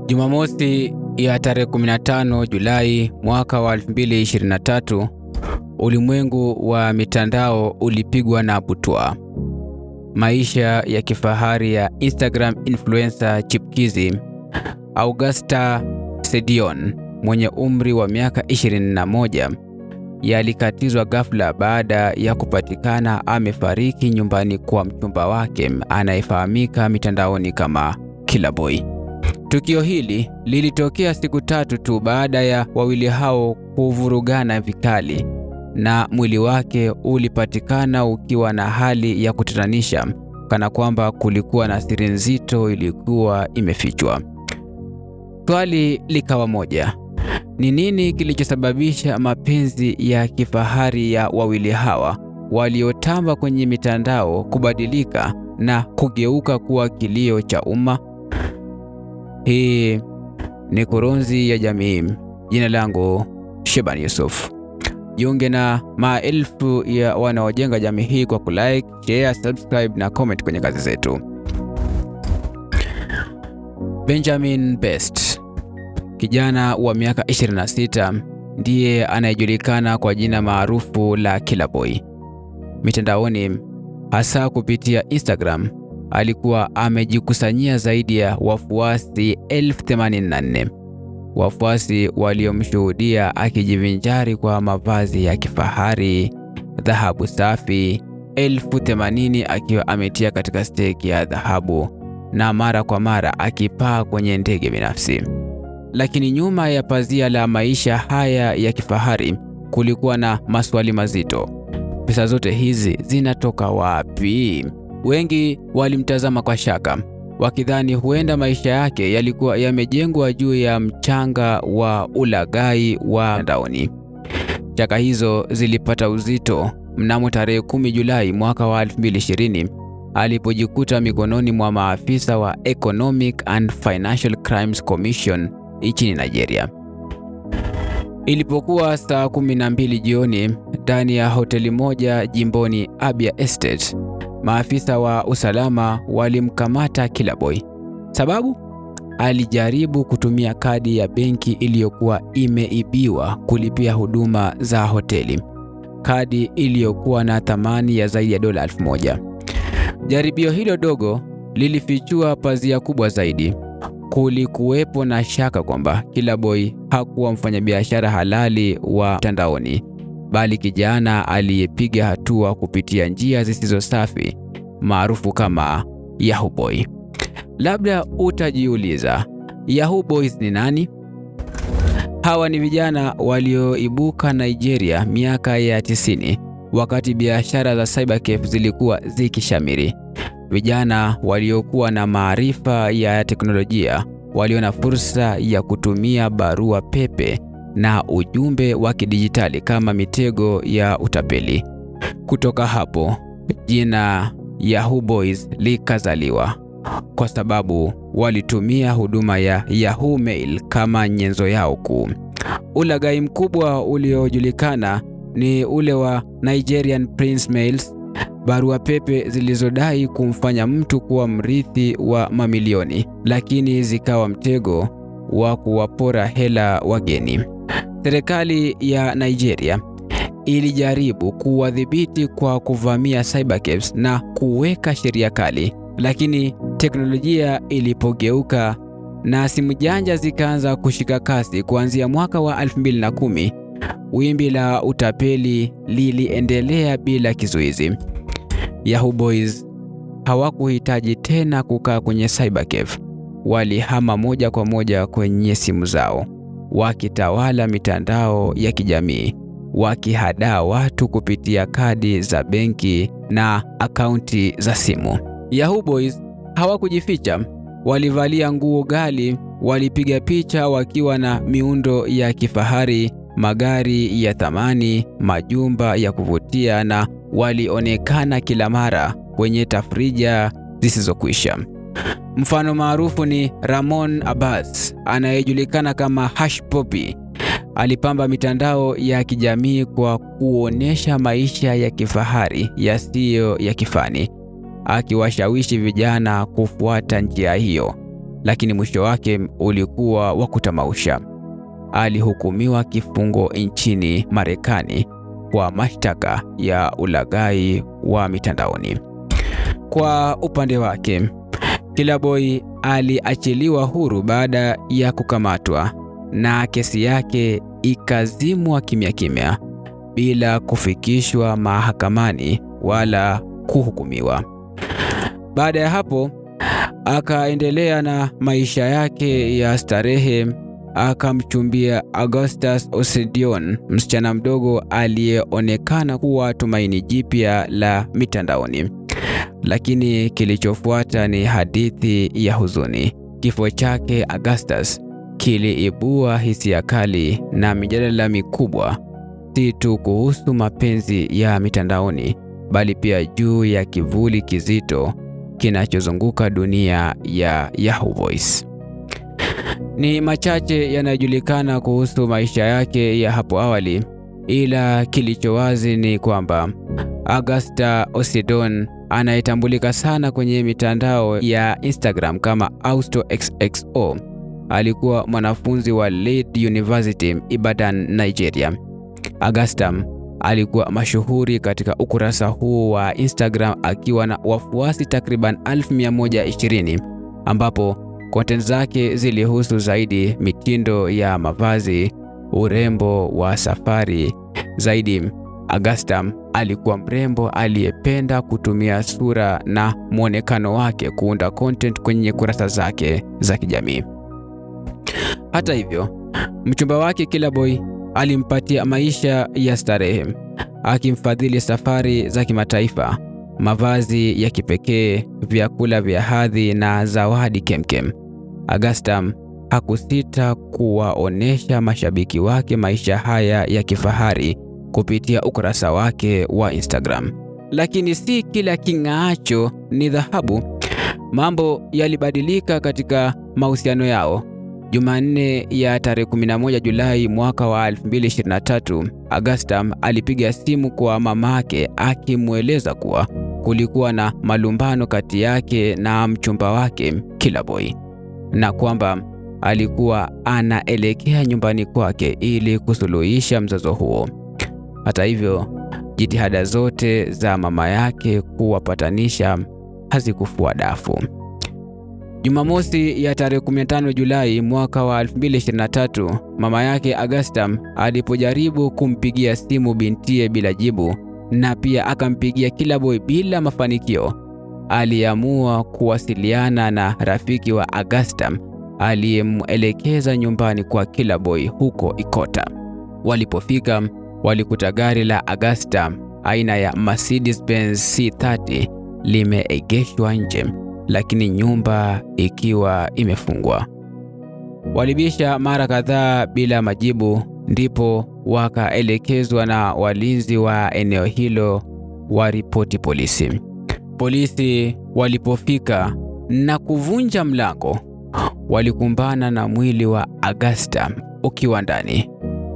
Jumamosi ya tarehe 15 Julai mwaka wa 2023, ulimwengu wa mitandao ulipigwa na butwaa. Maisha ya kifahari ya Instagram influencer chipkizi Augusta Sedion mwenye umri wa miaka 21 yalikatizwa ghafla baada ya kupatikana amefariki nyumbani kwa mchumba wake anayefahamika mitandaoni kama Killer Boy. Tukio hili lilitokea siku tatu tu baada ya wawili hao kuvurugana vikali, na mwili wake ulipatikana ukiwa na hali ya kutatanisha, kana kwamba kulikuwa na siri nzito ilikuwa imefichwa. Swali likawa moja: ni nini kilichosababisha mapenzi ya kifahari ya wawili hawa waliotamba kwenye mitandao kubadilika na kugeuka kuwa kilio cha umma? Hii ni Kurunzi ya Jamii. Jina langu Sheban Yusuf. Jiunge na maelfu ya wanaojenga jamii hii kwa kulike, share, subscribe na comment kwenye kazi zetu. Benjamin Best, kijana wa miaka 26, ndiye anayejulikana kwa jina maarufu la Killer Boy. Mitandaoni, hasa kupitia Instagram, alikuwa amejikusanyia zaidi ya wafuasi 84,000. Wafuasi waliomshuhudia akijivinjari kwa mavazi ya kifahari, dhahabu safi, 80,000 akiwa ametia katika steki ya dhahabu, na mara kwa mara akipaa kwenye ndege binafsi. Lakini nyuma ya pazia la maisha haya ya kifahari kulikuwa na maswali mazito. Pesa zote hizi zinatoka wapi? Wengi walimtazama kwa shaka, wakidhani huenda maisha yake yalikuwa yamejengwa juu ya mchanga wa ulaghai wa mtandaoni. Shaka hizo zilipata uzito mnamo tarehe 10 Julai mwaka wa 2020 alipojikuta mikononi mwa maafisa wa Economic and Financial Crimes Commission nchini Nigeria. Ilipokuwa saa 12 jioni ndani ya hoteli moja jimboni Abia Estate, maafisa wa usalama walimkamata Killer Boy. Sababu? Alijaribu kutumia kadi ya benki iliyokuwa imeibiwa kulipia huduma za hoteli, kadi iliyokuwa na thamani ya zaidi ya dola 1,000. Jaribio hilo dogo lilifichua pazia kubwa zaidi. Kulikuwepo na shaka kwamba Killer Boy hakuwa mfanyabiashara halali wa mtandaoni, bali kijana aliyepiga hatua kupitia njia zisizo safi, maarufu kama Yahoo Boy. Labda utajiuliza, Yahoo Boys ni nani? Hawa ni vijana walioibuka Nigeria miaka ya 90, wakati biashara za cybercafe zilikuwa zikishamiri. Vijana waliokuwa na maarifa ya teknolojia waliona fursa ya kutumia barua pepe na ujumbe wa kidijitali kama mitego ya utapeli. Kutoka hapo, jina Yahoo Boys likazaliwa, kwa sababu walitumia huduma ya Yahoo Mail kama nyenzo yao kuu. Ulaghai mkubwa uliojulikana ni ule wa Nigerian Prince Mails, barua pepe zilizodai kumfanya mtu kuwa mrithi wa mamilioni, lakini zikawa mtego wa kuwapora hela wageni. Serikali ya Nigeria ilijaribu kuwadhibiti kwa kuvamia cybercafes na kuweka sheria kali, lakini teknolojia ilipogeuka na simu janja zikaanza kushika kasi kuanzia mwaka wa 2010, wimbi la utapeli liliendelea bila kizuizi. Yahoo Boys hawakuhitaji tena kukaa kwenye cybercafe. Walihama moja kwa moja kwenye simu zao, wakitawala mitandao ya kijamii, wakihadaa watu kupitia kadi za benki na akaunti za simu. Yahoo Boys hawakujificha, walivalia nguo ghali, walipiga picha wakiwa na miundo ya kifahari, magari ya thamani, majumba ya kuvutia, na walionekana kila mara kwenye tafrija zisizokwisha. Mfano maarufu ni Ramon Abbas, anayejulikana kama Hush Puppy. Alipamba mitandao ya kijamii kwa kuonesha maisha ya kifahari yasiyo ya kifani, akiwashawishi vijana kufuata njia hiyo. lakini mwisho wake ulikuwa wa kutamausha. Alihukumiwa kifungo nchini Marekani kwa mashtaka ya ulaghai wa mitandaoni. Kwa upande wake, Killaboi aliachiliwa huru baada ya kukamatwa na kesi yake ikazimwa kimya kimya bila kufikishwa mahakamani wala kuhukumiwa. Baada ya hapo akaendelea na maisha yake ya starehe. Akamchumbia Augustus Osedion, msichana mdogo aliyeonekana kuwa tumaini jipya la mitandaoni. Lakini kilichofuata ni hadithi ya huzuni. Kifo chake Augustus kiliibua hisia kali na mijadala mikubwa, si tu kuhusu mapenzi ya mitandaoni, bali pia juu ya kivuli kizito kinachozunguka dunia ya Yahoo Voice. Ni machache yanayojulikana kuhusu maisha yake ya hapo awali, ila kilicho wazi ni kwamba Augustus Osedion, anayetambulika sana kwenye mitandao ya Instagram kama AustoXXO, alikuwa mwanafunzi wa Lead University Ibadan, Nigeria. Augustus alikuwa mashuhuri katika ukurasa huu wa Instagram akiwa na wafuasi takriban 1120, ambapo content zake zilihusu zaidi mitindo ya mavazi, urembo wa safari. Zaidi, Augustus alikuwa mrembo aliyependa kutumia sura na mwonekano wake kuunda content kwenye kurasa zake za kijamii. Hata hivyo, mchumba wake Killaboi alimpatia maisha ya starehe, akimfadhili safari za kimataifa, mavazi ya kipekee, vyakula vya hadhi na zawadi kemkem. Augustus hakusita kuwaonesha mashabiki wake maisha haya ya kifahari kupitia ukurasa wake wa Instagram. Lakini si kila king'aacho ni dhahabu. Mambo yalibadilika katika mahusiano yao. Jumanne ya tarehe 11 Julai mwaka wa 2023, Augustus alipiga simu kwa mamake akimweleza kuwa kulikuwa na malumbano kati yake na mchumba wake Killaboi, na kwamba alikuwa anaelekea nyumbani kwake ili kusuluhisha mzozo huo. Hata hivyo, jitihada zote za mama yake kuwapatanisha hazikufua dafu. Jumamosi ya tarehe 15 Julai mwaka wa 2023, mama yake Augustus alipojaribu kumpigia simu bintiye bila jibu, na pia akampigia Killaboi bila mafanikio, aliamua kuwasiliana na rafiki wa Augustus aliyemuelekeza nyumbani kwa Killaboi huko Ikota. Walipofika, walikuta gari la Augustus aina ya Mercedes-Benz C30 limeegeshwa nje, lakini nyumba ikiwa imefungwa. Walibisha mara kadhaa bila majibu, ndipo wakaelekezwa na walinzi wa eneo hilo waripoti polisi. Polisi walipofika na kuvunja mlango, walikumbana na mwili wa Augustus ukiwa ndani,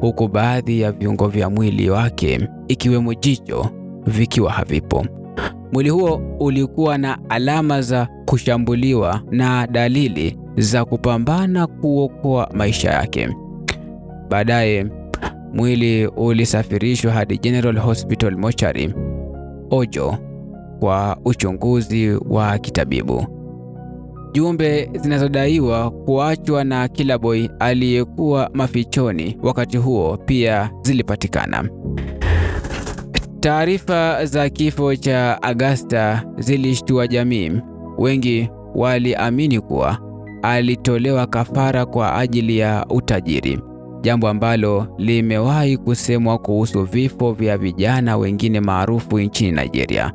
huku baadhi ya viungo vya mwili wake ikiwemo jicho vikiwa havipo. Mwili huo ulikuwa na alama za kushambuliwa na dalili za kupambana kuokoa maisha yake. Baadaye mwili ulisafirishwa hadi General Hospital Mortuary, Ojo, kwa uchunguzi wa kitabibu. Jumbe zinazodaiwa kuachwa na Killaboi aliyekuwa mafichoni wakati huo pia zilipatikana. Taarifa za kifo cha Augustus zilishtua jamii. Wengi waliamini kuwa alitolewa kafara kwa ajili ya utajiri, jambo ambalo limewahi kusemwa kuhusu vifo vya vijana wengine maarufu nchini Nigeria.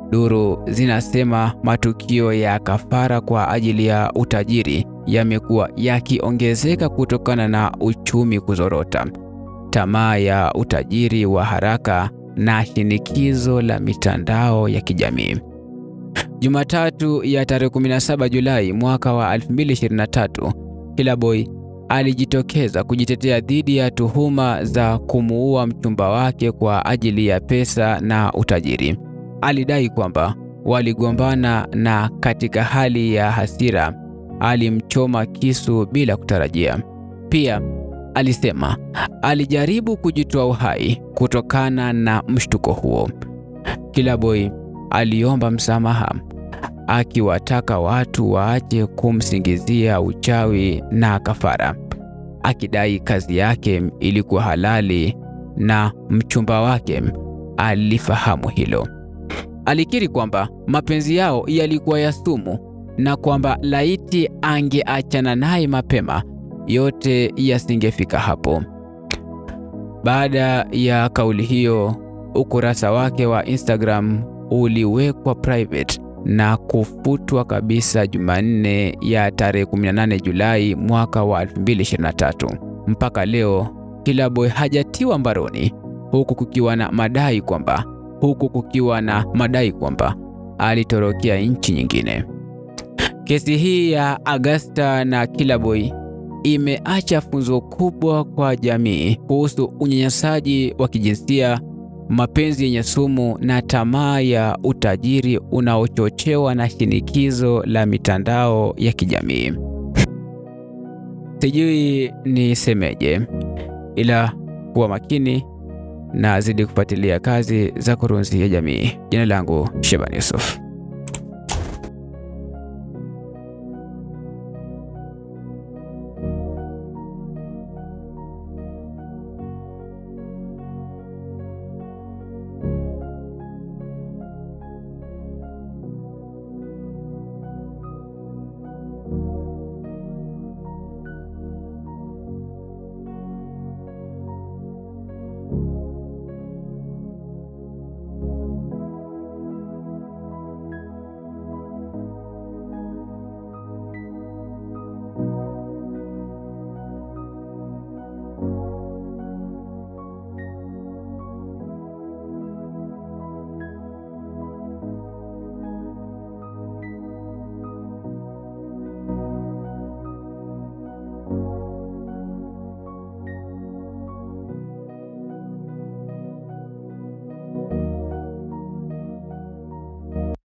Duru zinasema matukio ya kafara kwa ajili ya utajiri yamekuwa yakiongezeka kutokana na uchumi kuzorota, tamaa ya utajiri wa haraka na shinikizo la mitandao ya kijamii. Jumatatu ya tarehe 17 Julai mwaka wa 2023, Killaboi alijitokeza kujitetea dhidi ya tuhuma za kumuua mchumba wake kwa ajili ya pesa na utajiri. Alidai kwamba waligombana na katika hali ya hasira alimchoma kisu bila kutarajia. Pia alisema alijaribu kujitoa uhai kutokana na mshtuko huo. Killaboi aliomba msamaha, akiwataka watu waache kumsingizia uchawi na kafara, akidai kazi yake ilikuwa halali na mchumba wake alifahamu hilo. Alikiri kwamba mapenzi yao yalikuwa ya sumu na kwamba laiti angeachana naye mapema, yote yasingefika hapo. Baada ya kauli hiyo, ukurasa wake wa Instagram uliwekwa private na kufutwa kabisa Jumanne ya tarehe 18 Julai mwaka wa 2023. Mpaka leo Killaboi hajatiwa mbaroni, huku kukiwa na madai kwamba alitorokea nchi nyingine. Kesi hii ya Agusta na Killaboi imeacha funzo kubwa kwa jamii kuhusu unyanyasaji wa kijinsia, mapenzi yenye sumu na tamaa ya utajiri unaochochewa na shinikizo la mitandao ya kijamii. Sijui nisemeje, ila kuwa makini na zidi kufuatilia kazi za Kurunzi ya Jamii. Jina langu Sheban Yusuf.